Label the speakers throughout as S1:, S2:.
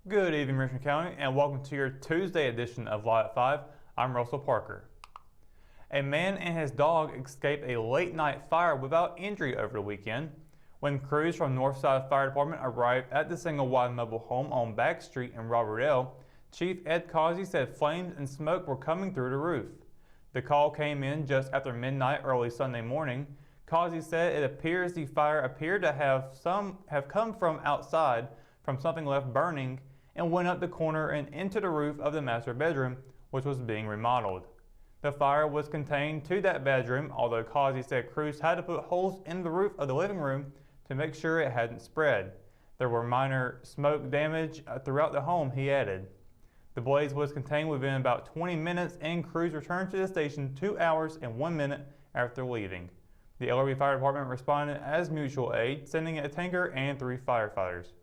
S1: Good evening, Richmond County, and welcome to your Tuesday edition of Live at 5. I'm Russell Parker. A man and his dog escaped a late-night fire without injury over the weekend. When crews from Northside Fire Department arrived at the single-wide mobile home on Back Street in Roberdel, Chief Ed Causey said flames and smoke were coming through the roof. The call came in just after midnight early Sunday morning. Causey said it appears the fire appeared to have come from outside from something left burning and went up the corner and into the roof of the master bedroom, which was being remodeled. The fire was contained to that bedroom, although Causey said crews had to put holes in the roof of the living room to make sure it hadn't spread. There were minor smoke damage throughout the home, he added. The blaze was contained within about 20 minutes and crews returned to the station 2 hours and 1 minute after leaving. The LRB Fire Department responded as mutual aid, sending a tanker and 3 firefighters.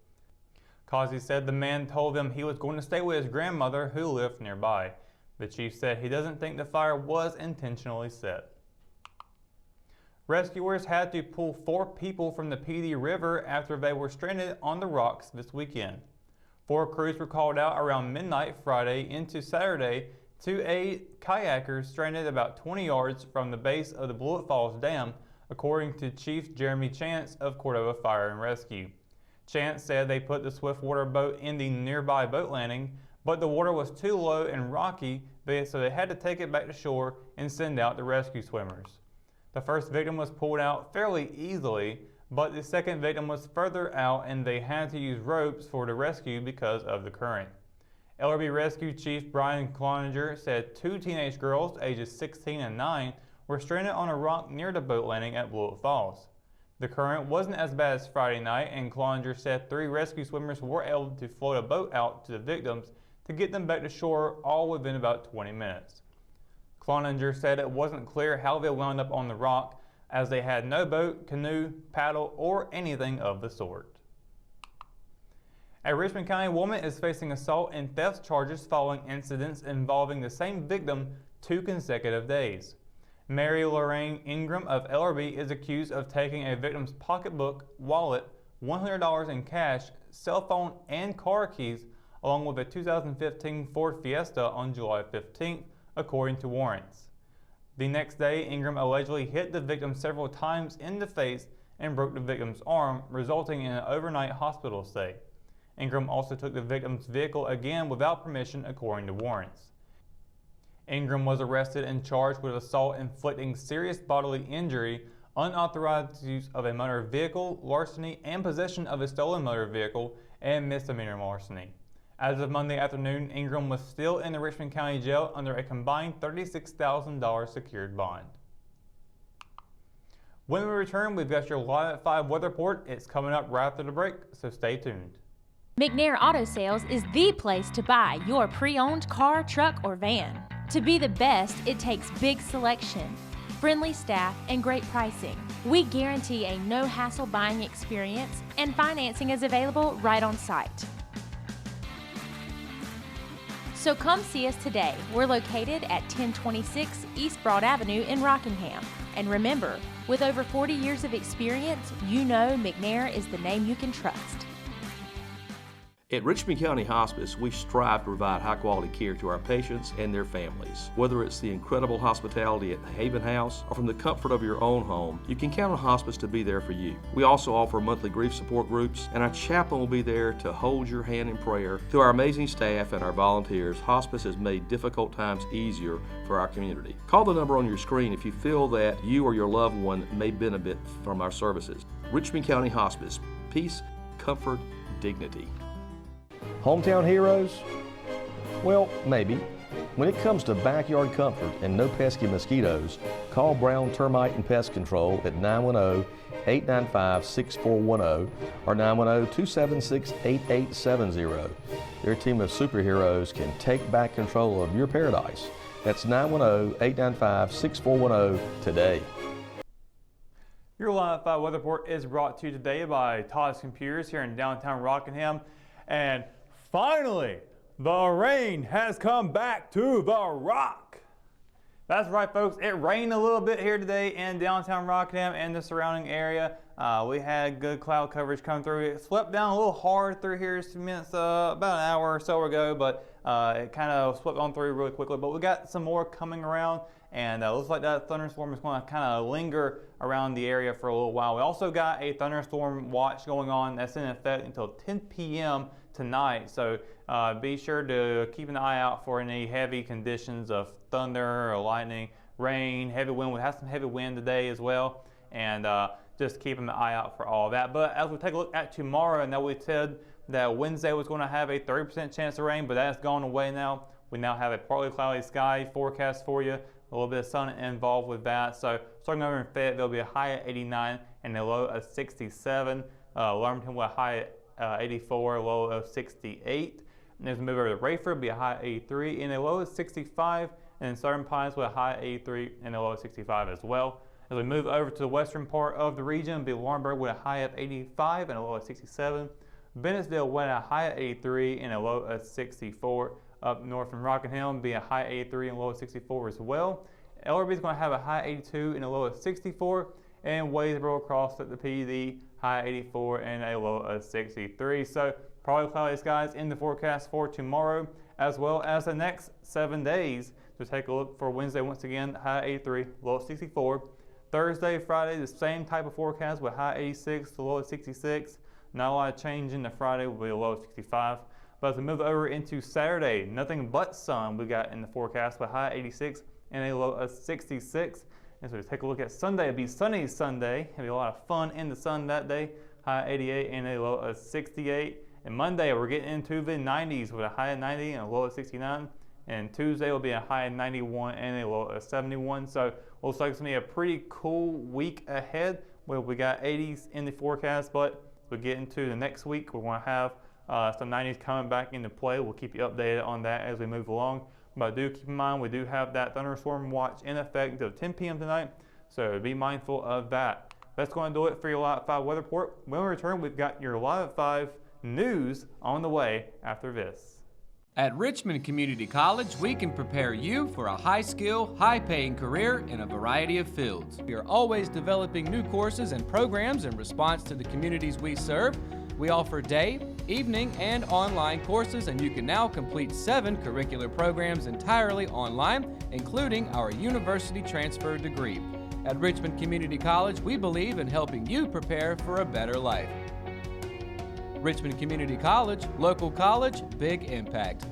S1: Causey said the man told them he was going to stay with his grandmother who lived nearby. The chief said he doesn't think the fire was intentionally set. Rescuers had to pull 4 people from the PD River after they were stranded on the rocks this weekend. 4 crews were called out around midnight Friday into Saturday to aid kayakers stranded about 20 yards from the base of the Blewett Falls Dam, according to Chief Jeremy Chance of Cordova Fire and Rescue. Chance said they put the swiftwater boat in the nearby boat landing, but the water was too low and rocky, so they had to take it back to shore and send out the rescue swimmers. The first victim was pulled out fairly easily, but the second victim was further out and they had to use ropes for the rescue because of the current. LRB Rescue Chief Brian Cloninger said 2 teenage girls, ages 16 and 9, were stranded on a rock near the boat landing at Blewett Falls. The current wasn't as bad as Friday night, and Cloninger said 3 rescue swimmers were able to float a boat out to the victims to get them back to shore, all within about 20 minutes. Cloninger said it wasn't clear how they wound up on the rock, as they had no boat, canoe, paddle, or anything of the sort. A Richmond County woman is facing assault and theft charges following incidents involving the same victim 2 consecutive days. Mary Lorraine Ingram of LRB is accused of taking a victim's pocketbook, wallet, $100 in cash, cell phone, and car keys, along with a 2015 Ford Fiesta on July 15th, according to warrants. The next day, Ingram allegedly hit the victim several times in the face and broke the victim's arm, resulting in an overnight hospital stay. Ingram also took the victim's vehicle again without permission, according to warrants. Ingram was arrested and charged with assault inflicting serious bodily injury, unauthorized use of a motor vehicle, larceny, and possession of a stolen motor vehicle, and misdemeanor larceny. As of Monday afternoon, Ingram was still in the Richmond County Jail under a combined $36,000 secured bond. When we return, we've got your Live at 5 weather report. It's coming up right after the break, so stay tuned.
S2: McNair Auto Sales is the place to buy your pre-owned car, truck, or van. To be the best, it takes big selection, friendly staff, and great pricing. We guarantee a no-hassle buying experience, and financing is available right on site. So come see us today. We're located at 1026 East Broad Avenue in Rockingham. And remember, with over 40 years of experience, you know McNair is the name you can trust.
S3: At Richmond County Hospice, we strive to provide high-quality care to our patients and their families. Whether it's the incredible hospitality at the Haven House or from the comfort of your own home, you can count on Hospice to be there for you. We also offer monthly grief support groups, and our chaplain will be there to hold your hand in prayer. Through our amazing staff and our volunteers, Hospice has made difficult times easier for our community. Call the number on your screen if you feel that you or your loved one may benefit from our services. Richmond County Hospice. Peace, comfort, dignity.
S4: Hometown heroes? Well, maybe. When it comes to backyard comfort and no pesky mosquitoes, call Brown Termite and Pest Control at 910-895-6410 or 910-276-8870. Their team of superheroes can take back control of your paradise. That's 910-895-6410 today.
S1: Your Live at 5 weather report is brought to you today by Todd's Computers here in downtown Rockingham. And finally, the rain has come back to the Rock. That's right, folks. It rained a little bit here today in downtown Rockingham and the surrounding area. We had good cloud coverage come through. It swept down a little hard through here some minutes, about an hour or so ago, but it kind of swept on through really quickly. But we got some more coming around, and it looks like that thunderstorm is going to kind of linger around the area for a little while. We also got a thunderstorm watch going on that's in effect until 10 p.m. tonight. So be sure to keep an eye out for any heavy conditions of thunder or lightning, rain, heavy wind. We have some heavy wind today as well, and just keep an eye out for all of that. But as we take a look at tomorrow, now we said that Wednesday was going to have a 30% chance of rain, but that's gone away now. We now have a partly cloudy sky forecast for you, a little bit of sun involved with that. So starting over in Fayette, there'll be a high at 89 and a low of 67. Lumberton will have a high at 84, a low of 68. And as we move over to Rayford, it'll be a high at 83 and a low of 65. And in Southern Pines, with a high at 83 and a low of 65 as well. As we move over to the western part of the region, it'll be Laurinburg with a high of 85 and a low of 67. Bennettsville with a high of 83 and a low of 64. Up north from Rockingham, it'll be a high of 83 and a low of 64 as well. Ellerbe is going to have a high 82 and a low of 64. And Wadesboro across at the PD, high 84 and a low of 63. So probably cloudy skies in the forecast for tomorrow, as well as the next 7 days. So take a look for Wednesday once again, high 83, low of 64. Thursday, Friday, the same type of forecast with high 86 to low of 66. Not a lot of change into Friday, will be a low of 65. But as we move over into Saturday, nothing but sun we got in the forecast with high 86 and a low of 66. And so we take a look at Sunday. It'll be sunny Sunday. It'll be a lot of fun in the sun that day. High 88 and a low of 68. And Monday, we're getting into the 90s with a high of 90 and a low of 69. And Tuesday will be a high of 91 and a low of 71. So looks like it's going to be a pretty cool week ahead. Well, we got 80s in the forecast, but as we get into the next week, we're going to have some 90s coming back into play. We'll keep you updated on that as we move along. But do keep in mind, we do have that thunderstorm watch in effect until 10 p.m. tonight, so be mindful of that. That's going to do it for your Lot 5 weather report. When we return, we've got your Lot 5 news on the way after this.
S5: At Richmond Community College, we can prepare you for a high-skill, high-paying career in a variety of fields. We are always developing new courses and programs in response to the communities we serve. We offer day, evening, and online courses, and you can now complete 7 curricular programs entirely online, including our university transfer degree. At Richmond Community College, we believe in helping you prepare for a better life. Richmond Community College, local college, big impact.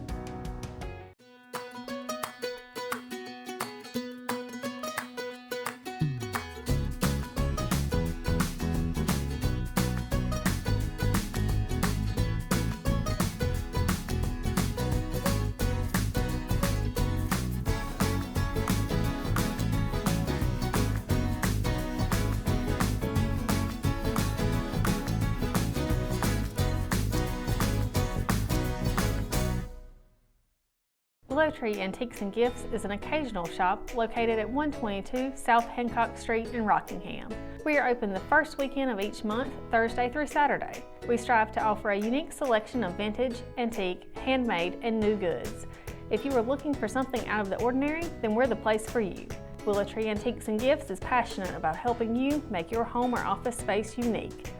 S6: Willow Tree Antiques and Gifts is an occasional shop located at 122 South Hancock Street in Rockingham. We are open the first weekend of each month, Thursday through Saturday. We strive to offer a unique selection of vintage, antique, handmade, and new goods. If you are looking for something out of the ordinary, then we're the place for you. Willow Tree Antiques and Gifts is passionate about helping you make your home or office space unique.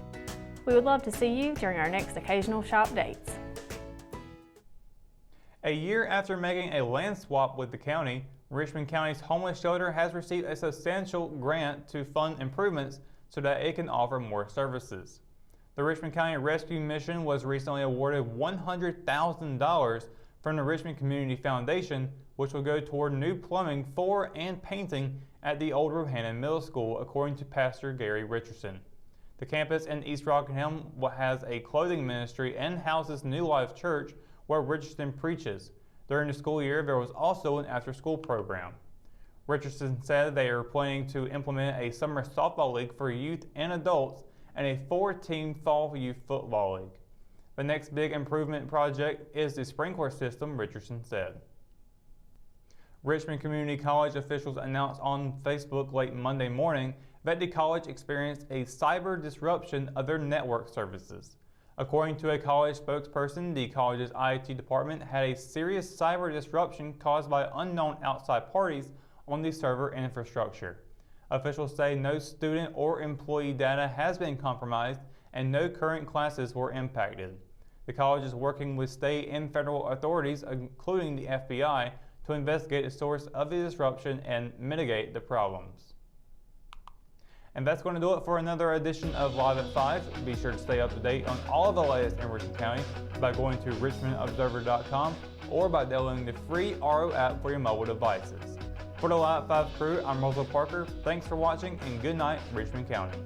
S6: We would love to see you during our next occasional shop dates.
S1: A year after making a land swap with the county, Richmond County's homeless shelter has received a substantial grant to fund improvements so that it can offer more services. The Richmond County Rescue Mission was recently awarded $100,000 from the Richmond Community Foundation, which will go toward new plumbing for and painting at the old Rohannon Middle School, according to Pastor Gary Richardson. The campus in East Rockingham has a clothing ministry and houses New Life Church, where Richardson preaches. During the school year, there was also an after-school program. Richardson said they are planning to implement a summer softball league for youth and adults and a 4-team fall youth football league. The next big improvement project is the sprinkler system, Richardson said. Richmond Community College officials announced on Facebook late Monday morning that the college experienced a cyber disruption of their network services. According to a college spokesperson, the college's IT department had a serious cyber disruption caused by unknown outside parties on the server infrastructure. Officials say no student or employee data has been compromised and no current classes were impacted. The college is working with state and federal authorities, including the FBI, to investigate the source of the disruption and mitigate the problems. And that's going to do it for another edition of Live at 5. Be sure to stay up to date on all of the latest in Richmond County by going to richmondobserver.com or by downloading the free RO app for your mobile devices. For the Live at 5 crew, I'm Russell Parker. Thanks for watching and good night, Richmond County.